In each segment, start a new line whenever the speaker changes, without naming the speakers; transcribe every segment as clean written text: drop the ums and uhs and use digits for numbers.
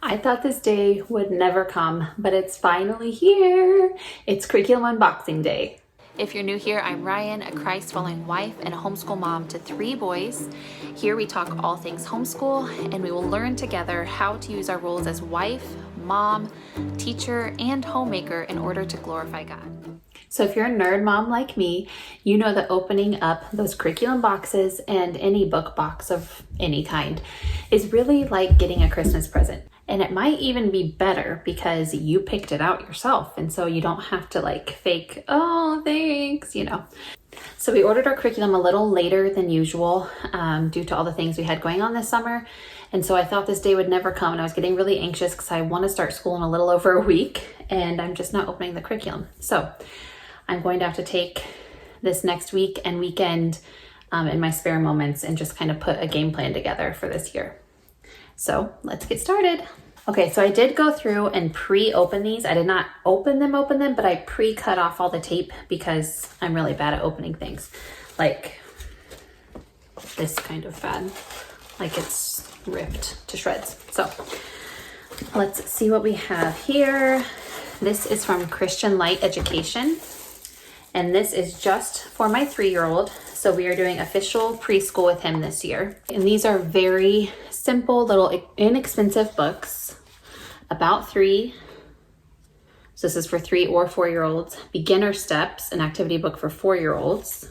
I thought this day would never come, but it's finally here. It's curriculum unboxing day. If you're new here, I'm Rian, a Christ-following wife and a homeschool mom to 3 boys. Here we talk all things homeschool, and we will learn together how to use our roles as wife, mom, teacher, and homemaker in order to glorify God. So if you're a nerd mom like me, you know that opening up those curriculum boxes and any book box of any kind is really like getting a Christmas present. And it might even be better because you picked it out yourself. And so you don't have to like fake, oh, thanks, you know. So we ordered our curriculum a little later than usual due to all the things we had going on this summer. And so I thought this day would never come, and I was getting really anxious because I want to start school in a little over a week and I'm just not opening the curriculum. So I'm going to have to take this next week and weekend in my spare moments and just kind of put a game plan together for this year. So let's get started. Okay, so I did go through and pre-open these. I did not open them, but I pre-cut off all the tape because I'm really bad at opening things. Like this kind of bad, like it's ripped to shreds. So let's see what we have here. This is from Christian Light Education. And this is just for my 3-year-old. So we are doing official preschool with him this year. And these are very simple, little inexpensive books about 3. So this is for 3 or 4-year-olds. Beginner Steps, an activity book for 4-year-olds.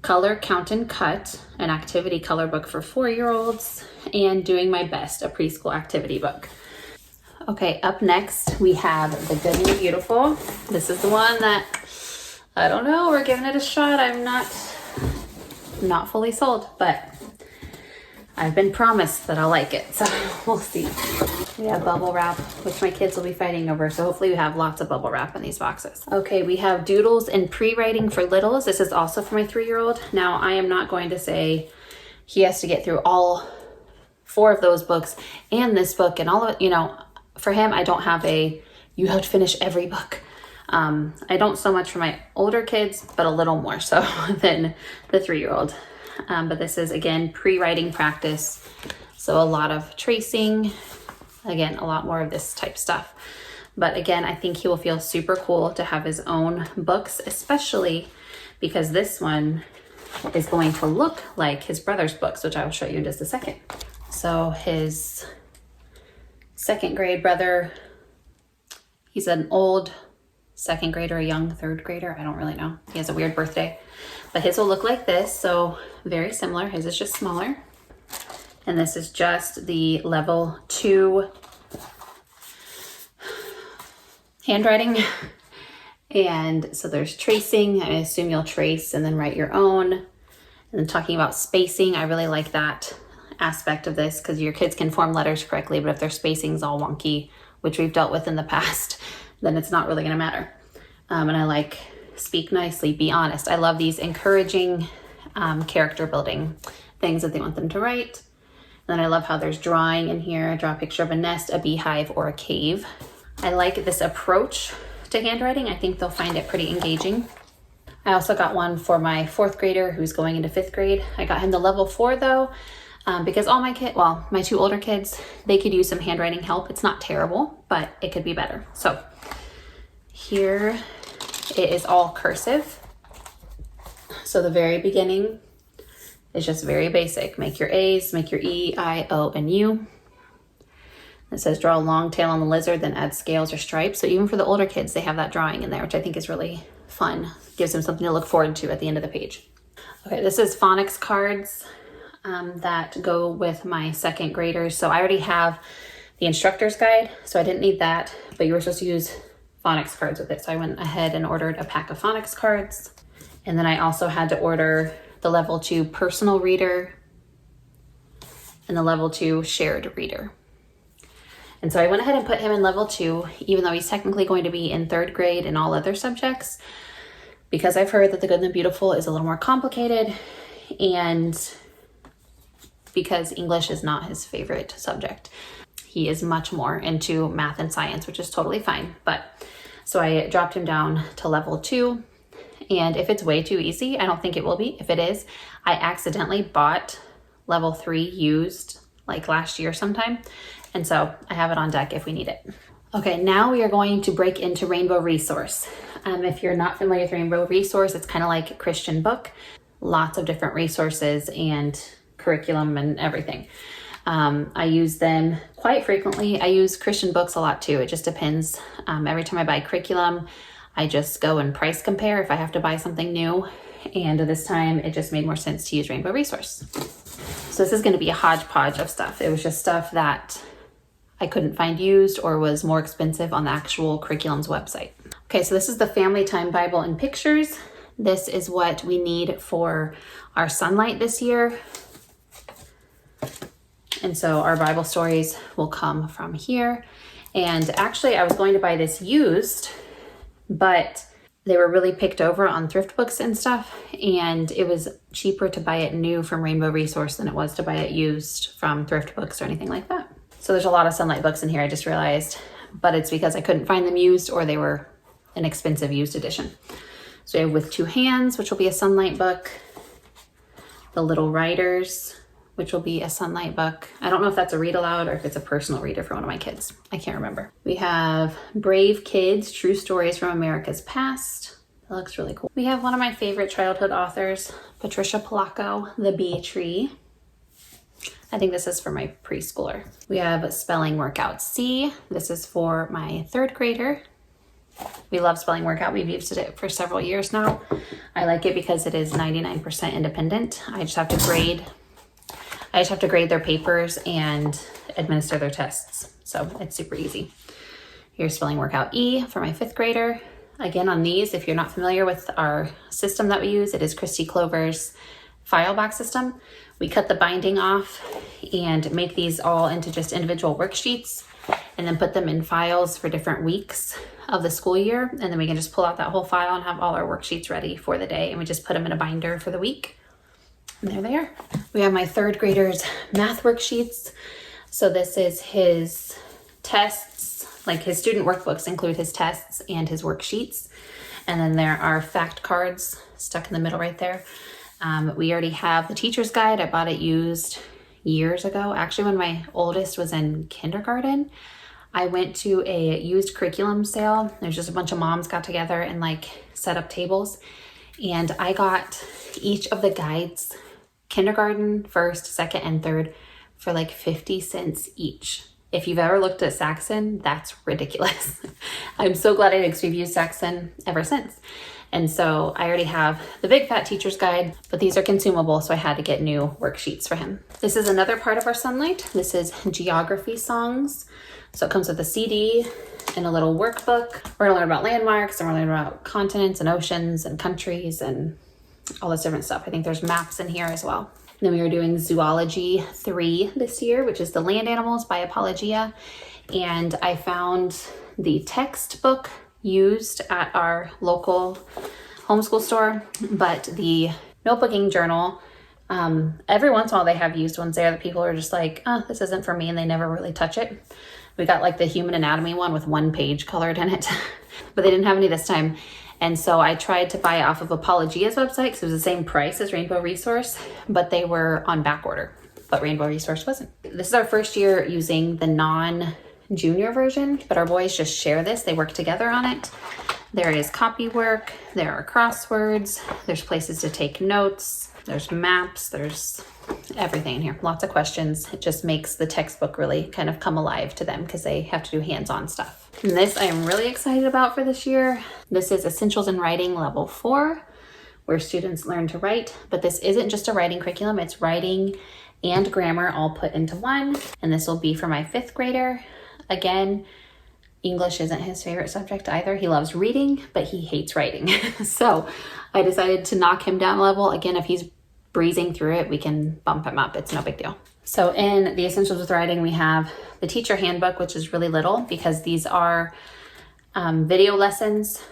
Color, Count and Cut, an activity color book for 4-year-olds. And Doing My Best, a preschool activity book. Okay, up next we have The Good and the Beautiful. This is the one that, I don't know, we're giving it a shot. I'm not fully sold, but I've been promised that I'll like it, so we'll see. We have bubble wrap, which my kids will be fighting over, so hopefully we have lots of bubble wrap in these boxes. Okay, we have Doodles and Pre-Writing for Littles. This is also for my 3-year-old. Now, I am not going to say he has to get through all 4 of those books and this book and all of it, you know. For him, I don't have you have to finish every book. I don't so much for my older kids, but a little more so than the 3-year-old. But this is, again, pre-writing practice. So a lot of tracing, again, a lot more of this type stuff. But again, I think he will feel super cool to have his own books, especially because this one is going to look like his brother's books, which I will show you in just a second. So his 2nd grade brother, he's an old 2nd grader, a young 3rd grader. I don't really know. He has a weird birthday, but his will look like this. So very similar. His is just smaller. And this is just the level 2 handwriting. And so there's tracing. I assume you'll trace and then write your own. And then talking about spacing, I really like that aspect of this because your kids can form letters correctly, but if their spacing's all wonky, which we've dealt with in the past, then it's not really going to matter. And I like speak nicely, be honest. I love these encouraging character building things that they want them to write. And then I love how there's drawing in here. Draw a picture of a nest, a beehive, or a cave. I like this approach to handwriting. I think they'll find it pretty engaging. I also got one for my 4th grader who's going into 5th grade. I got him the level 4 though, because all my kids, well, my 2 older kids, they could use some handwriting help. It's not terrible, but it could be better. So here it is all cursive. So the very beginning is just very basic. Make your A's, make your E, I, O, and U. It says draw a long tail on the lizard, then add scales or stripes. So even for the older kids, they have that drawing in there, which I think is really fun. Gives them something to look forward to at the end of the page. Okay, this is phonics cards that go with my 2nd graders. So I already have the instructor's guide, so I didn't need that, but you were supposed to use phonics cards with it. So I went ahead and ordered a pack of phonics cards. And then I also had to order the level 2 personal reader and the level 2 shared reader. And so I went ahead and put him in level 2, even though he's technically going to be in 3rd grade in all other subjects, because I've heard that The Good and the Beautiful is a little more complicated, and because English is not his favorite subject. He is much more into math and science, which is totally fine. But so I dropped him down to level 2. And if it's way too easy, I don't think it will be. If it is, I accidentally bought level 3 used like last year sometime. And so I have it on deck if we need it. Okay, now we are going to break into Rainbow Resource. If you're not familiar with Rainbow Resource, it's kind of like a Christian book. Lots of different resources and curriculum and everything. I use them quite frequently. I use Christian books a lot too. It just depends. Every time I buy curriculum, I just go and price compare if I have to buy something new. And this time it just made more sense to use Rainbow Resource. So this is going to be a hodgepodge of stuff. It was just stuff that I couldn't find used or was more expensive on the actual curriculum's website. Okay, so this is the Family Time Bible and Pictures. This is what we need for our Sonlight this year. And so our Bible stories will come from here. And actually I was going to buy this used, but they were really picked over on thrift books and stuff. And it was cheaper to buy it new from Rainbow Resource than it was to buy it used from thrift books or anything like that. So there's a lot of Sonlight books in here, I just realized, but it's because I couldn't find them used or they were an expensive used edition. So we have With Two Hands, which will be a Sonlight book. The Little Riders, which will be a Sonlight book. I don't know if that's a read aloud or if it's a personal reader for one of my kids. I can't remember. We have Brave Kids, True Stories from America's Past. That looks really cool. We have one of my favorite childhood authors, Patricia Polacco, The Bee Tree. I think this is for my preschooler. We have Spelling Workout C. This is for my 3rd grader. We love Spelling Workout. We've used it for several years now. I like it because it is 99% independent. I just have to grade their papers and administer their tests. So it's super easy. Here's Spelling Workout E for my 5th grader. Again, on these, if you're not familiar with our system that we use, it is Christy Clover's file box system. We cut the binding off and make these all into just individual worksheets and then put them in files for different weeks of the school year. And then we can just pull out that whole file and have all our worksheets ready for the day. And we just put them in a binder for the week. And there they are. We have my 3rd grader's math worksheets. So this is his tests, like his student workbooks include his tests and his worksheets. And then there are fact cards stuck in the middle right there. We already have the teacher's guide. I bought it used years ago. Actually, when my oldest was in kindergarten, I went to a used curriculum sale. There's just a bunch of moms got together and like set up tables. And I got each of the guides, kindergarten, 1st, 2nd, and 3rd, for like 50 cents each. If you've ever looked at SAXON, that's ridiculous. I'm so glad I did because we've used SAXON ever since. And so I already have the big fat teacher's guide, but these are consumable, so I had to get new worksheets for him. This is another part of our Sonlight. This is geography songs. So it comes with a CD and a little workbook. We're gonna learn about landmarks and we're gonna learn about continents and oceans and countries and all this different stuff. I think there's maps in here as well. And then we are doing Zoology 3 this year, which is the land animals by Apologia. And I found the textbook used at our local homeschool store, but the notebooking journal, every once in a while they have used ones there that people are just like, oh, this isn't for me, and they never really touch it. We got like the human anatomy one with 1 page colored in it, but they didn't have any this time. And so I tried to buy it off of Apologia's website because it was the same price as Rainbow Resource, but they were on back order, but Rainbow Resource wasn't. This is our first year using the non-junior version, but our boys just share this. They work together on it. There is copy work, there are crosswords, there's places to take notes, there's maps, there's everything in here. Lots of questions. It just makes the textbook really kind of come alive to them because they have to do hands-on stuff. And this I am really excited about for this year. This is Essentials in Writing Level 4, where students learn to write, but this isn't just a writing curriculum, it's writing and grammar all put into one. And this will be for my 5th grader. Again, English isn't his favorite subject either. He loves reading, but he hates writing. So I decided to knock him down a level. Again, if he's breezing through it, we can bump him up. It's no big deal. So in the Essentials with Writing, we have the teacher handbook, which is really little because these are video lessons.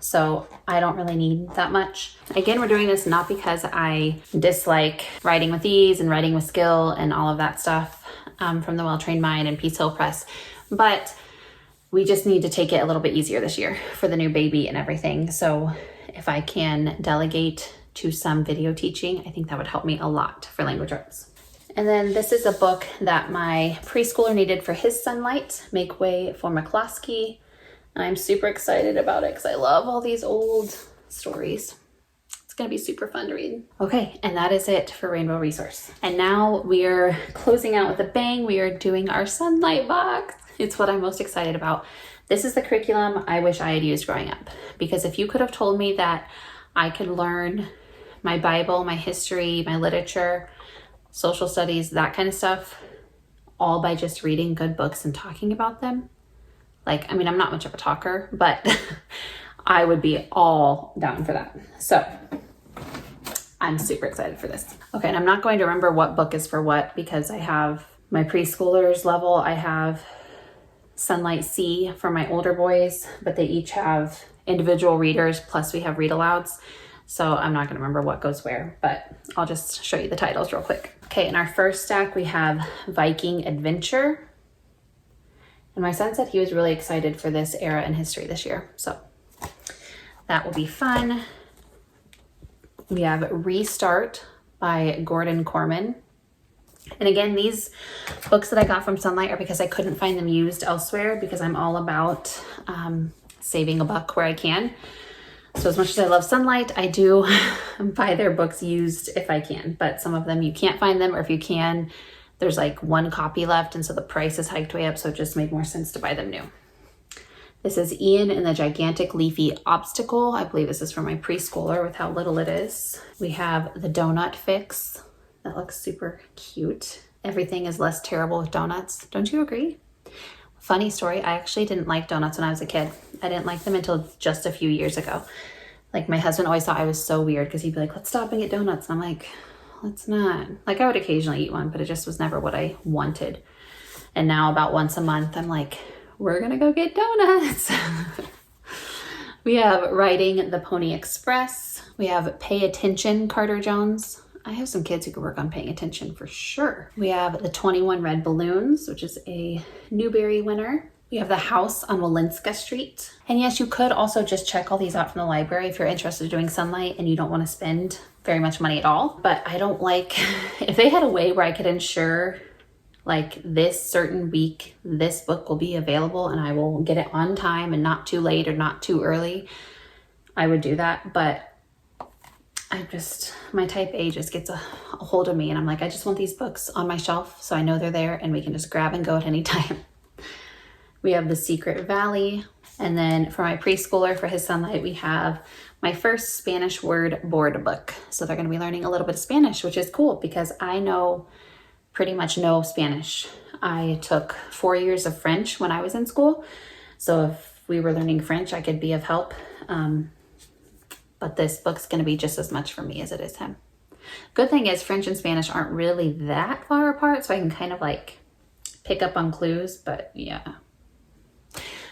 So I don't really need that much. Again, we're doing this not because I dislike writing with ease and writing with skill and all of that stuff from the Well-Trained Mind and Peace Hill Press, but we just need to take it a little bit easier this year for the new baby and everything. So if I can delegate to some video teaching, I think that would help me a lot for language arts. And then this is a book that my preschooler needed for his Sonlight, Make Way for McCloskey. And I'm super excited about it because I love all these old stories. It's gonna be super fun to read. Okay, and that is it for Rainbow Resource. And now we are closing out with a bang. We are doing our Sonlight box. It's what I'm most excited about. This is the curriculum I wish I had used growing up. Because if you could have told me that I could learn my Bible, my history, my literature, social studies, that kind of stuff, all by just reading good books and talking about them. Like, I mean, I'm not much of a talker, but I would be all down for that. So I'm super excited for this. Okay, and I'm not going to remember what book is for what because I have my preschoolers level. I have Sonlight C for my older boys, but they each have individual readers, plus we have read alouds. So I'm not gonna remember what goes where, but I'll just show you the titles real quick. Okay, in our first stack, we have Viking Adventure. And my son said he was really excited for this era in history this year. So that will be fun. We have Restart by Gordon Corman. And again, these books that I got from Sonlight are because I couldn't find them used elsewhere because I'm all about saving a buck where I can. So as much as I love Sonlight, I do buy their books used if I can, but some of them you can't find them, or if you can, there's like one copy left, and so the price is hiked way up, so it just made more sense to buy them new. This is Ian and the Gigantic Leafy Obstacle. I believe this is for my preschooler with how little it is. We have The Donut Fix. That looks super cute. Everything is less terrible with donuts. Don't you agree? Funny story, I actually didn't like donuts when I was a kid. I didn't like them until just a few years ago. Like my husband always thought I was so weird because he'd be like, let's stop and get donuts. And I'm like, let's not. Like I would occasionally eat one, but it just was never what I wanted. And now about once a month, I'm like, we're gonna go get donuts. We have Riding the Pony Express. We have Pay Attention, Carter Jones. I have some kids who could work on paying attention for sure. We have The 21 Red Balloons, which is a Newbery winner. We have The House on Walinska Street. And yes, you could also just check all these out from the library if you're interested in doing Sonlight and you don't want to spend very much money at all. But I don't like, if they had a way where I could ensure like this certain week, this book will be available and I will get it on time and not too late or not too early, I would do that. But my type A just gets a hold of me and I'm like, I just want these books on my shelf so I know they're there and we can just grab and go at any time. We have The Secret Valley. And then for my preschooler, for his Sonlight, we have my first Spanish word board book. So they're gonna be learning a little bit of Spanish, which is cool because I know pretty much no Spanish. I took 4 years of French when I was in school. So if we were learning French, I could be of help. But this book's gonna be just as much for me as it is him. Good thing is French and Spanish aren't really that far apart, so I can kind of like pick up on clues, but yeah,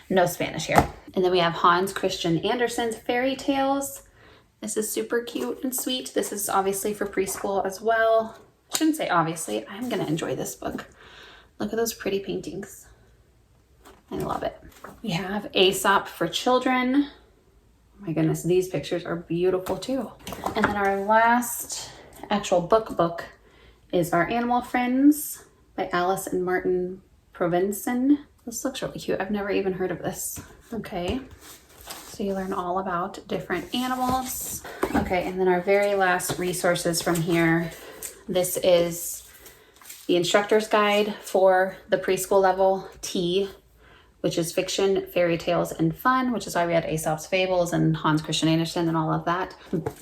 no Spanish here. And then we have Hans Christian Andersen's Fairy Tales. This is super cute and sweet. This is obviously for preschool as well. I shouldn't say obviously, I'm gonna enjoy this book. Look at those pretty paintings. I love it. We have Aesop for Children. Oh my goodness, these pictures are beautiful too. And then our last actual book is our Animal Friends by Alice and Martin Provenson. This looks really cute. I've never even heard of this. Okay, so you learn all about different animals. Okay, and then our very last resources from here. This is the instructor's guide for the preschool level, T, which is fiction, fairy tales, and fun, which is why we had Aesop's Fables and Hans Christian Andersen and all of that.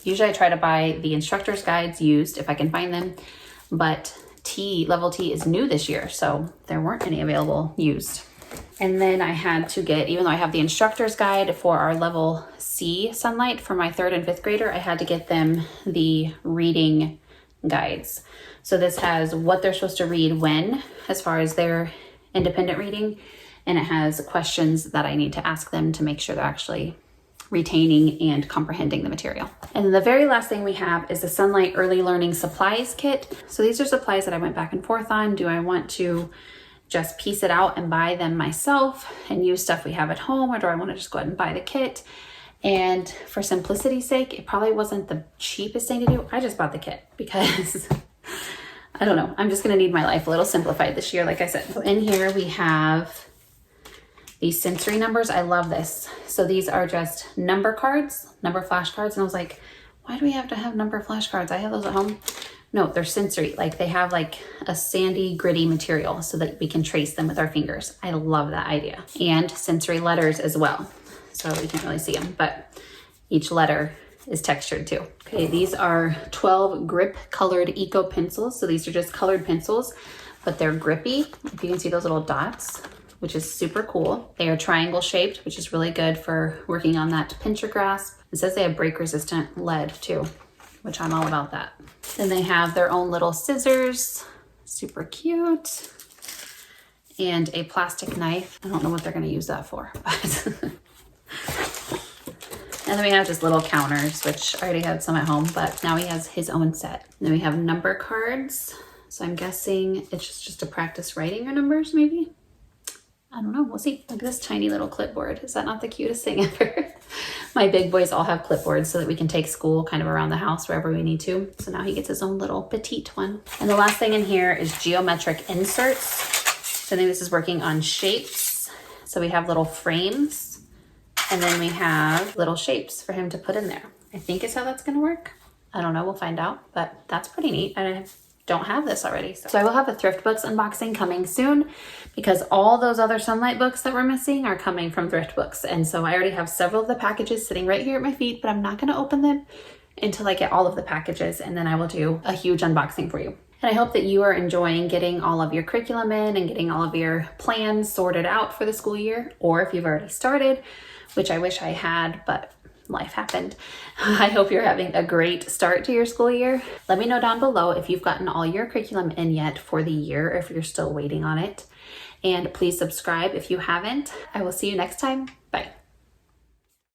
Usually I try to buy the instructor's guides used if I can find them, but level T is new this year, so there weren't any available used. And then I had to get, even though I have the instructor's guide for our level C Sonlight for my 3rd and 5th grader, I had to get them the reading guides. So this has what they're supposed to read when, as far as their independent reading, and it has questions that I need to ask them to make sure they're actually retaining and comprehending the material. And then the very last thing we have is the Sonlight Early Learning Supplies Kit. So these are supplies that I went back and forth on. Do I want to just piece it out and buy them myself and use stuff we have at home, or do I want to just go ahead and buy the kit? And for simplicity's sake, it probably wasn't the cheapest thing to do. I just bought the kit because I don't know. I'm just gonna need my life a little simplified this year, like I said. So in here we have these sensory numbers. I love this. So these are just number cards, number flashcards. And I was like, why do we have to have number flashcards? I have those at home. No, they're sensory. Like they have like a sandy, gritty material so that we can trace them with our fingers. I love that idea. And sensory letters as well. So we can't really see them, but each letter is textured too. Okay, these are 12 grip colored eco pencils. So these are just colored pencils, but they're grippy. If you can see those little dots, which is super cool. They are triangle shaped, which is really good for working on that pincher grasp. It says they have break resistant lead too, which I'm all about that. Then they have their own little scissors, super cute. And a plastic knife. I don't know what they're gonna use that for, but. And then we have just little counters, which I already had some at home, but now he has his own set. And then we have number cards. So I'm guessing it's just to practice writing your numbers maybe. I don't know, we'll see. Look at this tiny little clipboard. Is that not the cutest thing ever? My big boys all have clipboards so that we can take school kind of around the house wherever we need to. So now he gets his own little petite one. And the last thing in here is geometric inserts. So I think this is working on shapes. So we have little frames and then we have little shapes for him to put in there. I think is how that's gonna work. I don't know, we'll find out, but that's pretty neat. I don't have this already. So I will have a thrift books unboxing coming soon because all those other Sonlight books that we're missing are coming from thrift books. And so I already have several of the packages sitting right here at my feet, but I'm not gonna open them until I get all of the packages, and then I will do a huge unboxing for you. And I hope that you are enjoying getting all of your curriculum in and getting all of your plans sorted out for the school year, or if you've already started, which I wish I had, but life happened. I hope you're having a great start to your school year. Let me know down below if you've gotten all your curriculum in yet for the year, if you're still waiting on it. And please subscribe if you haven't. I will see you next time. Bye.